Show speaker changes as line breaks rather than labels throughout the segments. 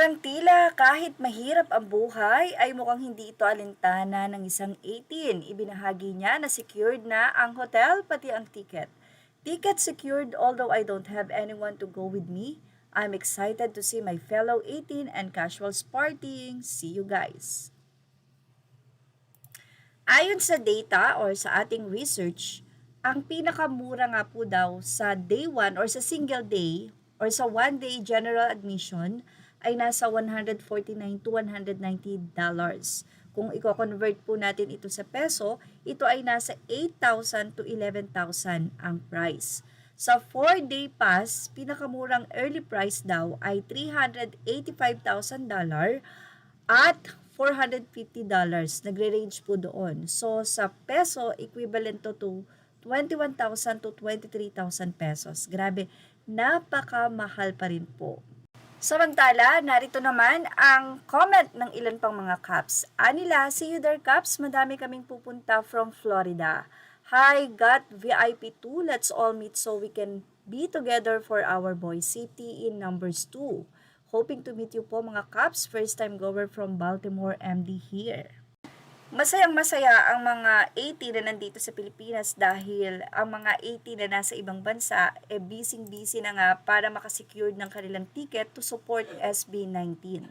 Parang tila kahit mahirap ang buhay ay mukhang hindi ito alintana ng isang 18. Ibinahagi niya na secured na ang hotel pati ang ticket. Ticket secured although I don't have anyone to go with me. I'm excited to see my fellow 18 and casuals partying. See you guys. Ayon sa data or sa ating research, ang pinakamura nga po daw sa day 1 or sa single day or sa one day general admission ay nasa $149 to $190. Kung i-convert po natin ito sa peso, ito ay nasa 8,000 to 11,000 ang price. Sa 4-day pass, pinakamurang early price daw ay $385,000 at $450. Nagre-range po doon. So, sa peso, equivalent to 21,000 to 23,000 pesos. Grabe, napakamahal pa rin po. Samantala, narito naman ang comment ng ilan pang mga Caps. Anila, see you there Caps, madami kaming pupunta from Florida. Hi, got VIP 2, let's all meet so we can be together for our boys' safety in numbers 2. Hoping to meet you po mga Caps, first time goer from Baltimore MD here. Masayang masaya ang mga 80 na nandito sa Pilipinas dahil ang mga 80 na nasa ibang bansa busy na nga para makasecure ng kanilang ticket to support SB19.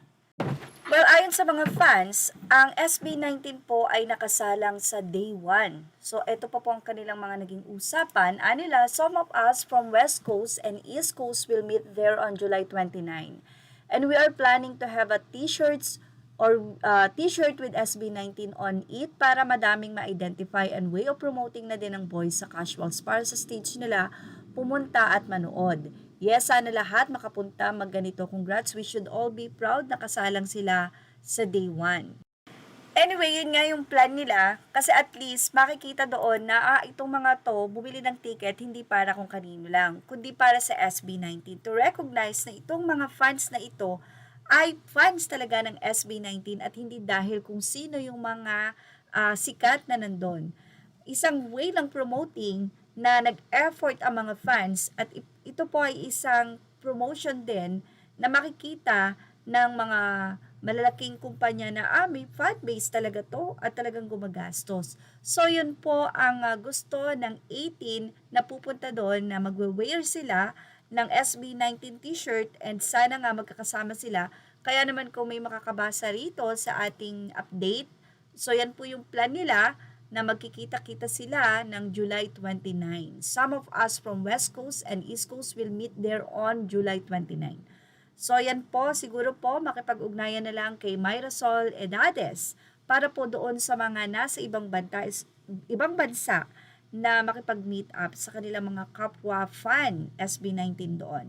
Well, ayon sa mga fans, ang SB19 po ay nakasalang sa day 1. So, ito pa po ang kanilang mga naging usapan. Anila, some of us from West Coast and East Coast will meet there on July 29. And we are planning to have a t-shirt with SB19 on it para madaming ma-identify and way of promoting na din ng boys sa casuals para sa stage nila pumunta at manood. Yes, sana lahat makapunta magganito. Congrats, we should all be proud na kasalang sila sa day 1. Anyway, yun nga yung plan nila kasi at least makikita doon na itong mga to bumili ng ticket hindi para kung kanino lang, kundi para sa SB19 to recognize na itong mga fans na ito ay fans talaga ng SB19 at hindi dahil kung sino yung mga sikat na nandun. Isang way lang promoting na nag-effort ang mga fans at ito po ay isang promotion din na makikita ng mga malalaking kumpanya na may fan base talaga to at talagang gumagastos. So yun po ang gusto ng 18 na pupunta doon na magwe-wear sila ng SB19 t-shirt and sana nga magkakasama sila. Kaya naman kung may makakabasa rito sa ating update, so yan po yung plan nila na magkikita-kita sila ng July 29. Some of us from West Coast and East Coast will meet there on July 29. So yan po, siguro po makipag-ugnayan na lang kay Mayrasol Edades para po doon sa mga nasa ibang bansa na makipag-meet up sa kanilang mga kapwa fan SB19 doon.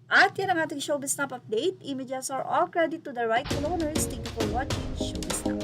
At yan ang ating Showbiz Snap update. Images are all credit to the right owners. Thank you for watching Showbiz Snap.